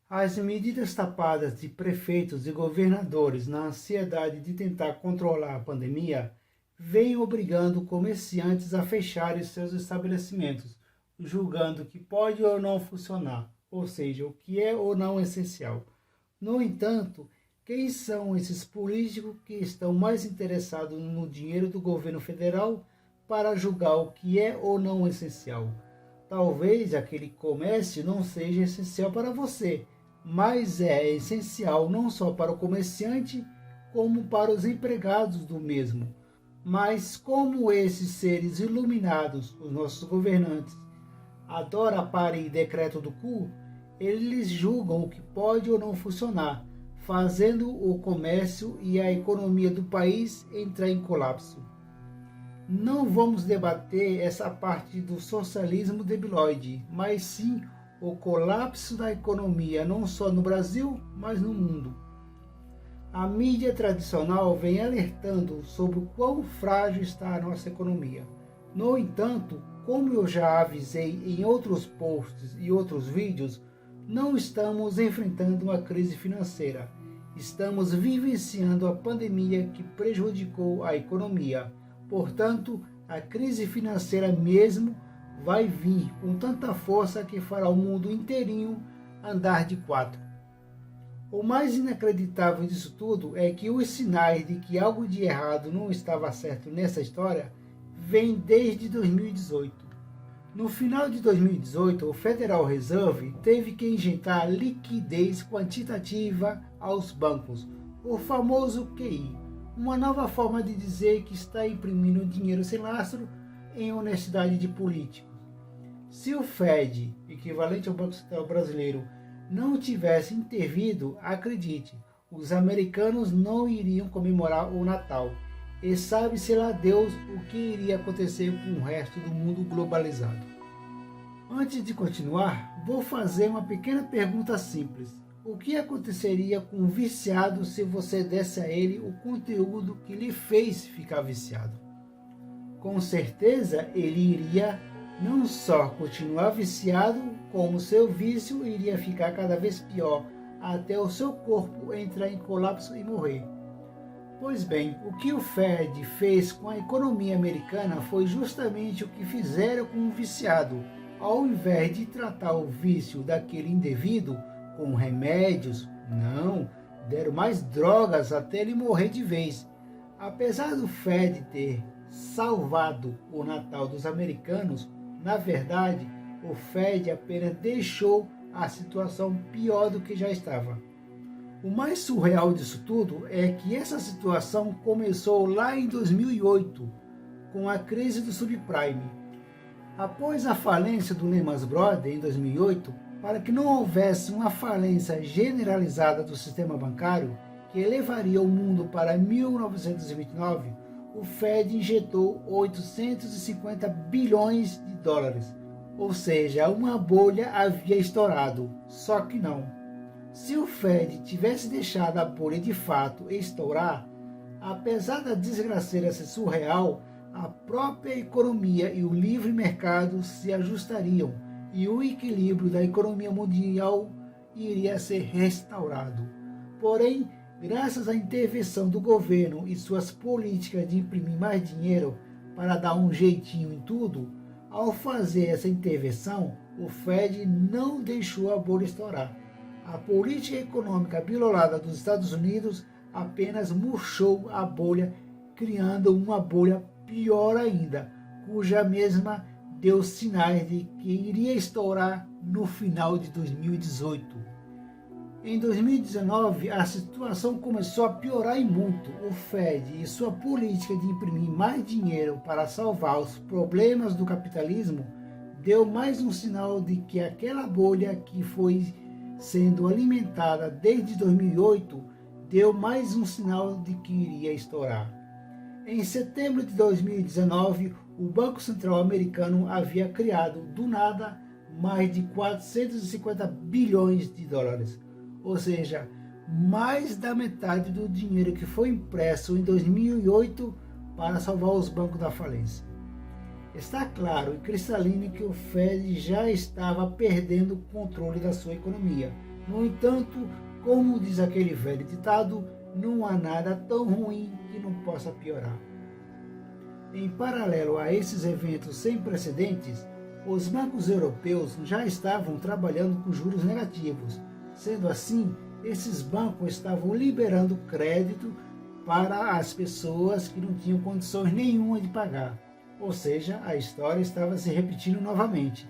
As medidas tapadas de prefeitos e governadores na ansiedade de tentar controlar a pandemia vêm obrigando comerciantes a fecharem seus estabelecimentos, julgando que pode ou não funcionar, ou seja, o que é ou não essencial. No entanto, quem são esses políticos que estão mais interessados no dinheiro do governo federal para julgar o que é ou não essencial? Talvez aquele comércio não seja essencial para você, mas é essencial não só para o comerciante, como para os empregados do mesmo. Mas como esses seres iluminados, os nossos governantes, adoram a pare e decreto do cu, eles julgam o que pode ou não funcionar, fazendo o comércio e a economia do país entrar em colapso. Não vamos debater essa parte do socialismo debilóide, mas sim o colapso da economia, não só no Brasil, mas no mundo. A mídia tradicional vem alertando sobre o quão frágil está a nossa economia. No entanto, como eu já avisei em outros posts e outros vídeos, não estamos enfrentando uma crise financeira. Estamos vivenciando a pandemia que prejudicou a economia. Portanto, a crise financeira mesmo vai vir com tanta força que fará o mundo inteirinho andar de quatro. O mais inacreditável disso tudo é que os sinais de que algo de errado não estava certo nessa história vêm desde 2018. No final de 2018, o Federal Reserve teve que injetar liquidez quantitativa aos bancos, o famoso QI, uma nova forma de dizer que está imprimindo dinheiro sem lastro em honestidade de políticos. Se o Fed, equivalente ao Banco Central Brasileiro, não tivesse intervido, acredite, os americanos não iriam comemorar o Natal. E sabe-se lá Deus o que iria acontecer com o resto do mundo globalizado. Antes de continuar, vou fazer uma pequena pergunta simples. O que aconteceria com um viciado se você desse a ele o conteúdo que lhe fez ficar viciado? Com certeza ele iria não só continuar viciado, como seu vício iria ficar cada vez pior, até o seu corpo entrar em colapso e morrer. Pois bem, o que o Fed fez com a economia americana foi justamente o que fizeram com o viciado. Ao invés de tratar o vício daquele indivíduo com remédios, não, deram mais drogas até ele morrer de vez. Apesar do Fed ter salvado o Natal dos americanos, na verdade, o Fed apenas deixou a situação pior do que já estava. O mais surreal disso tudo é que essa situação começou lá em 2008, com a crise do subprime. Após a falência do Lehman Brothers em 2008, para que não houvesse uma falência generalizada do sistema bancário, que levaria o mundo para 1929, o Fed injetou 850 bilhões de dólares, ou seja, uma bolha havia estourado, só que não. Se o Fed tivesse deixado a bolha de fato estourar, apesar da desgraceira ser surreal, a própria economia e o livre mercado se ajustariam e o equilíbrio da economia mundial iria ser restaurado. Porém, graças à intervenção do governo e suas políticas de imprimir mais dinheiro para dar um jeitinho em tudo, ao fazer essa intervenção, o Fed não deixou a bolha estourar. A política econômica bilolada dos Estados Unidos apenas murchou a bolha, criando uma bolha pior ainda, cuja mesma deu sinais de que iria estourar no final de 2018. Em 2019, a situação começou a piorar e muito. O Fed e sua política de imprimir mais dinheiro para salvar os problemas do capitalismo deu mais um sinal de que aquela bolha que foi sendo alimentada desde 2008 deu mais um sinal de que iria estourar. Em setembro de 2019, o Banco Central americano havia criado, do nada, mais de 450 bilhões de dólares, ou seja, mais da metade do dinheiro que foi impresso em 2008 para salvar os bancos da falência. Está claro e cristalino que o Fed já estava perdendo o controle da sua economia, No entanto, como diz aquele velho ditado, não há nada tão ruim que não possa piorar. Em paralelo a esses eventos sem precedentes, os bancos europeus já estavam trabalhando com juros negativos. Sendo assim, esses bancos estavam liberando crédito para as pessoas que não tinham condições nenhuma de pagar. Ou seja, a história estava se repetindo novamente.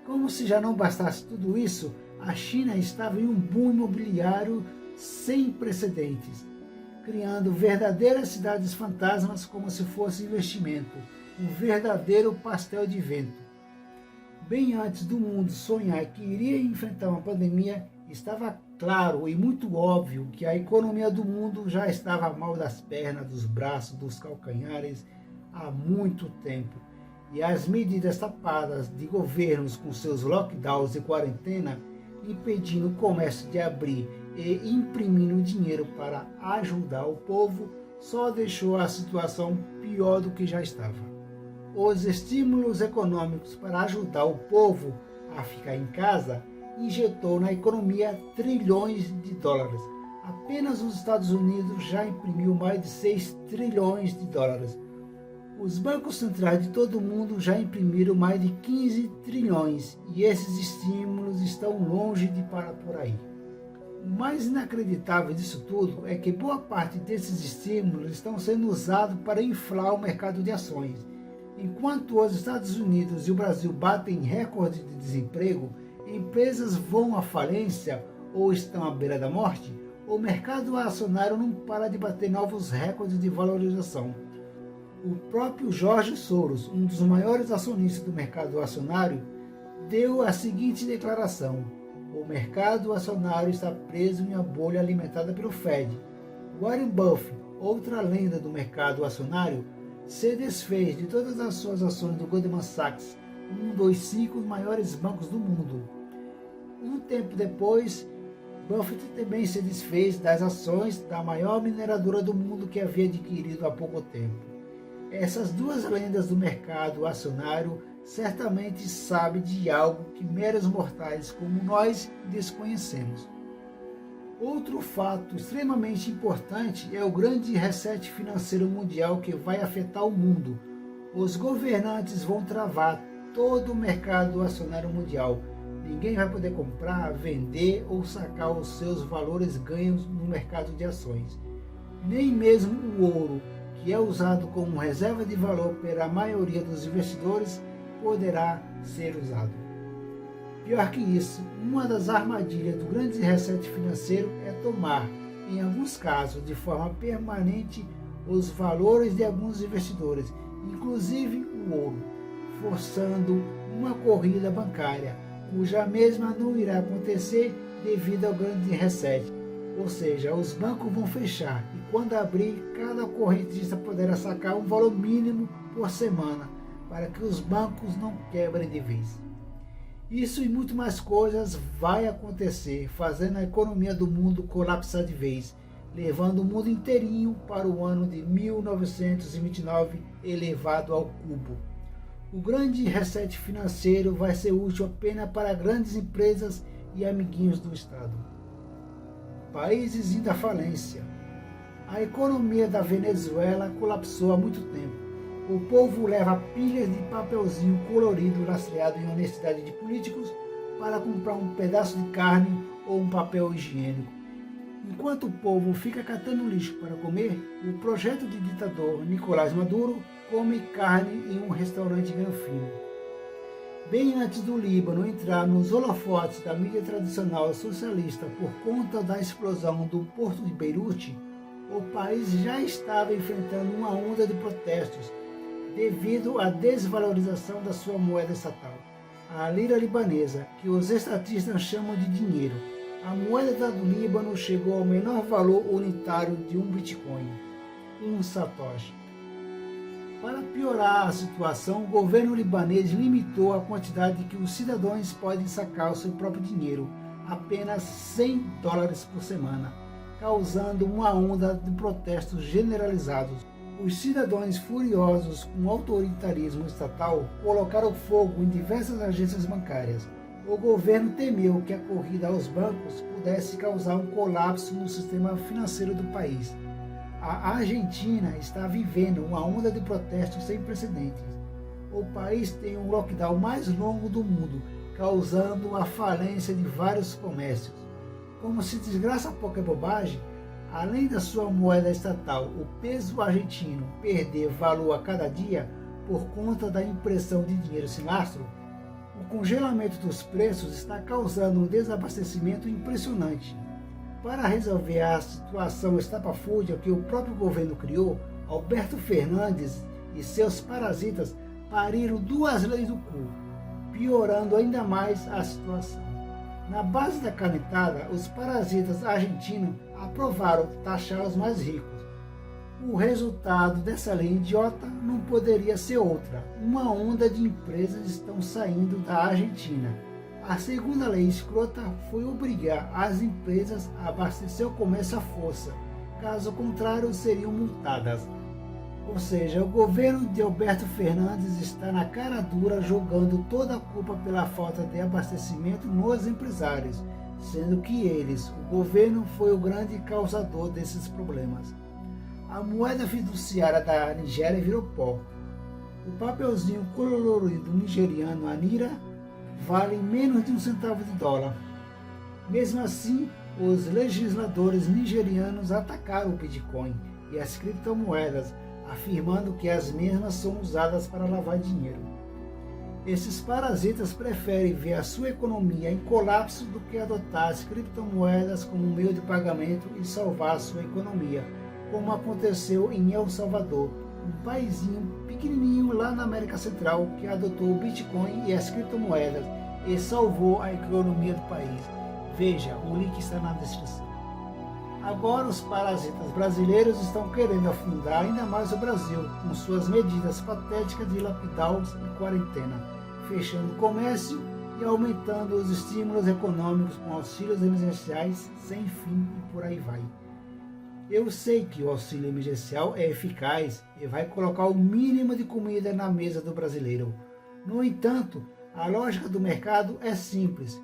Como se já não bastasse tudo isso, a China estava em um boom imobiliário sem precedentes, criando verdadeiras cidades fantasmas como se fosse investimento, um verdadeiro pastel de vento. Bem antes do mundo sonhar que iria enfrentar uma pandemia, estava claro e muito óbvio que a economia do mundo já estava mal das pernas, dos braços, dos calcanhares há muito tempo. E as medidas tapadas de governos com seus lockdowns e quarentena, impedindo o comércio de abrir e imprimindo dinheiro para ajudar o povo, só deixou a situação pior do que já estava. Os estímulos econômicos para ajudar o povo a ficar em casa injetou na economia trilhões de dólares. Apenas os Estados Unidos já imprimiu mais de 6 trilhões de dólares. Os bancos centrais de todo o mundo já imprimiram mais de 15 trilhões e esses estímulos estão longe de parar por aí. O mais inacreditável disso tudo é que boa parte desses estímulos estão sendo usados para inflar o mercado de ações. Enquanto os Estados Unidos e o Brasil batem recorde de desemprego, empresas vão à falência ou estão à beira da morte, o mercado acionário não para de bater novos recordes de valorização. O próprio George Soros, um dos maiores acionistas do mercado acionário, deu a seguinte declaração: o mercado acionário está preso em uma bolha alimentada pelo Fed. Warren Buffett, outra lenda do mercado acionário, se desfez de todas as suas ações do Goldman Sachs, um dos 5 maiores bancos do mundo. Um tempo depois, Buffett também se desfez das ações da maior mineradora do mundo que havia adquirido há pouco tempo. Essas duas lendas do mercado acionário certamente sabem de algo que meros mortais como nós desconhecemos. Outro fato extremamente importante é o grande reset financeiro mundial que vai afetar o mundo. Os governantes vão travar todo o mercado acionário mundial. Ninguém vai poder comprar, vender ou sacar os seus valores ganhos no mercado de ações. Nem mesmo o ouro, que é usado como reserva de valor pela maioria dos investidores, poderá ser usado. Pior que isso, uma das armadilhas do grande reset financeiro é tomar, em alguns casos, de forma permanente, os valores de alguns investidores, inclusive o ouro, forçando uma corrida bancária, cuja mesma não irá acontecer devido ao grande reset. Ou seja, os bancos vão fechar e quando abrir, cada correntista poderá sacar um valor mínimo por semana, para que os bancos não quebrem de vez. Isso e muito mais coisas vai acontecer, fazendo a economia do mundo colapsar de vez, levando o mundo inteirinho para o ano de 1929 elevado ao cubo. O grande reset financeiro vai ser útil apenas para grandes empresas e amiguinhos do Estado. Países indo à falência. A economia da Venezuela colapsou há muito tempo. O povo leva pilhas de papelzinho colorido lastreado em honestidade de políticos para comprar um pedaço de carne ou um papel higiênico. Enquanto o povo fica catando lixo para comer, o projeto de ditador Nicolás Maduro come carne em um restaurante granfino. Bem antes do Líbano entrar nos holofotes da mídia tradicional socialista por conta da explosão do porto de Beirute, o país já estava enfrentando uma onda de protestos devido à desvalorização da sua moeda estatal, a lira libanesa, que os estatistas chamam de dinheiro. A moeda do Líbano chegou ao menor valor unitário de um Bitcoin, um satoshi. Para piorar a situação, o governo libanês limitou a quantidade que os cidadãos podem sacar o seu próprio dinheiro, apenas $100 por semana, causando uma onda de protestos generalizados. Os cidadãos furiosos com o autoritarismo estatal colocaram fogo em diversas agências bancárias. O governo temeu que a corrida aos bancos pudesse causar um colapso no sistema financeiro do país. A Argentina está vivendo uma onda de protestos sem precedentes. O país tem o lockdown mais longo do mundo, causando a falência de vários comércios. Como se desgraça pouca bobagem, além da sua moeda estatal, o peso argentino perder valor a cada dia por conta da impressão de dinheiro sem lastro, o congelamento dos preços está causando um desabastecimento impressionante. Para resolver a situação estapafúrdia que o próprio governo criou, Alberto Fernandes e seus parasitas pariram duas leis do cu, piorando ainda mais a situação. Na base da canetada, os parasitas argentinos aprovaram taxar os mais ricos. O resultado dessa lei idiota não poderia ser outra. Uma onda de empresas estão saindo da Argentina. A segunda lei escrota foi obrigar as empresas a abastecer o comércio à força. Caso contrário, seriam multadas. Ou seja, o governo de Alberto Fernandes está na cara dura jogando toda a culpa pela falta de abastecimento nos empresários, sendo que eles, o governo, foi o grande causador desses problemas. A moeda fiduciária da Nigéria virou pó. O papelzinho colorido nigeriano Anira vale menos de $1. Mesmo assim, os legisladores nigerianos atacaram o Bitcoin e as criptomoedas, afirmando que as mesmas são usadas para lavar dinheiro. Esses parasitas preferem ver a sua economia em colapso do que adotar as criptomoedas como meio de pagamento e salvar a sua economia, como aconteceu em El Salvador, um paísinho pequenininho lá na América Central que adotou o Bitcoin e as criptomoedas e salvou a economia do país. Veja, o link está na descrição. Agora os parasitas brasileiros estão querendo afundar ainda mais o Brasil com suas medidas patéticas de lockdown e quarentena, fechando o comércio e aumentando os estímulos econômicos com auxílios emergenciais sem fim e por aí vai. Eu sei que o auxílio emergencial é eficaz e vai colocar o mínimo de comida na mesa do brasileiro. No entanto, a lógica do mercado é simples.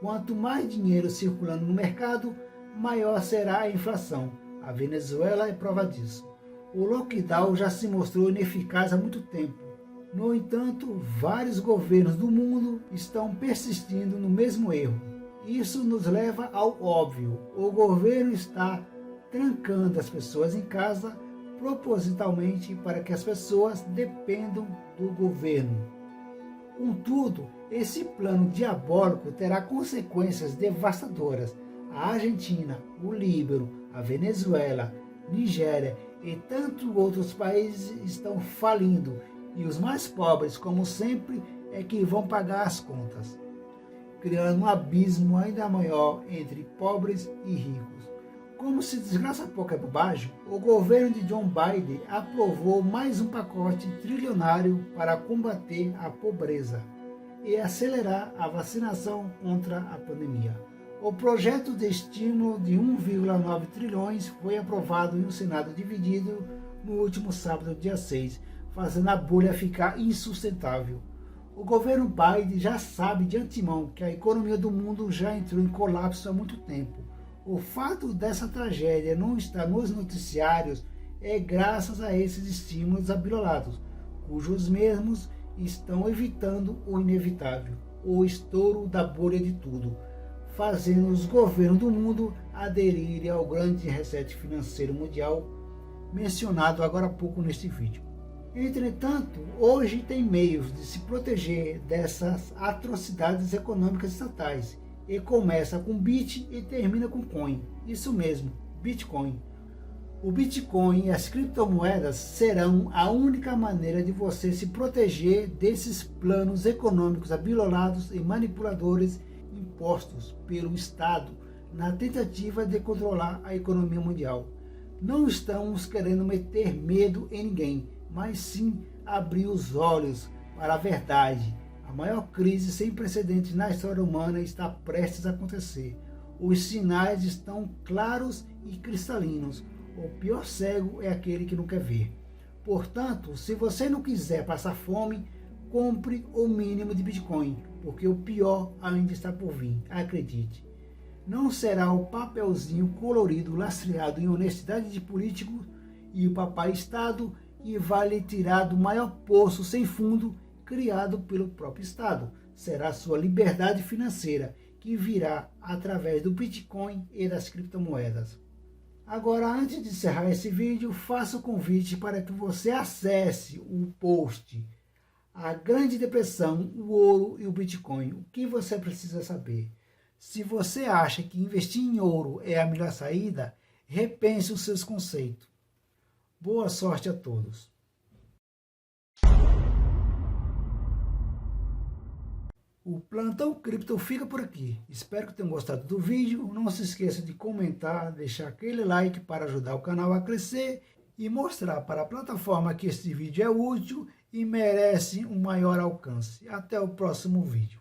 Quanto mais dinheiro circulando no mercado, maior será a inflação. A Venezuela é prova disso. O lockdown já se mostrou ineficaz há muito tempo. No entanto, vários governos do mundo estão persistindo no mesmo erro. Isso nos leva ao óbvio. O governo está trancando as pessoas em casa propositalmente para que as pessoas dependam do governo. Contudo, esse plano diabólico terá consequências devastadoras. A Argentina, o Líbano, a Venezuela, Nigéria e tantos outros países estão falindo e os mais pobres, como sempre, é que vão pagar as contas, criando um abismo ainda maior entre pobres e ricos. Como se desgraça pouca bobagem, o governo de Joe Biden aprovou mais um pacote trilionário para combater a pobreza e acelerar a vacinação contra a pandemia. O projeto de estímulo de 1,9 trilhões foi aprovado em um Senado dividido no último sábado, dia 6, fazendo a bolha ficar insustentável. O governo Biden já sabe de antemão que a economia do mundo já entrou em colapso há muito tempo. O fato dessa tragédia não estar nos noticiários é graças a esses estímulos abilolados, cujos mesmos estão evitando o inevitável, o estouro da bolha de tudo, fazendo os governos do mundo aderirem ao grande reset financeiro mundial mencionado agora há pouco neste vídeo. Entretanto, hoje tem meios de se proteger dessas atrocidades econômicas estatais, e começa com Bit e termina com Coin. Isso mesmo, Bitcoin. O Bitcoin e as criptomoedas serão a única maneira de você se proteger desses planos econômicos abilolados e manipuladores impostos pelo Estado na tentativa de controlar a economia mundial. Não estamos querendo meter medo em ninguém, mas sim abrir os olhos para a verdade. A maior crise sem precedentes na história humana está prestes a acontecer. Os sinais estão claros e cristalinos. O pior cego é aquele que não quer ver. Portanto, se você não quiser passar fome, compre o mínimo de Bitcoin, porque o pior ainda está por vir, acredite. não será o papelzinho colorido lastreado em honestidade de político e o papai Estado que vai lhe tirar do maior poço sem fundo criado pelo próprio Estado. Será sua liberdade financeira que virá através do Bitcoin e das criptomoedas. Agora, antes de encerrar esse vídeo, faço o convite para que você acesse o post A Grande Depressão, o Ouro e o Bitcoin. O que você precisa saber? Se você acha que investir em ouro é a melhor saída, repense os seus conceitos. Boa sorte a todos. O Plantão Cripto fica por aqui. Espero que tenham gostado do vídeo. Não se esqueça de comentar, deixar aquele like para ajudar o canal a crescer e mostrar para a plataforma que este vídeo é útil e merece um maior alcance. Até o próximo vídeo.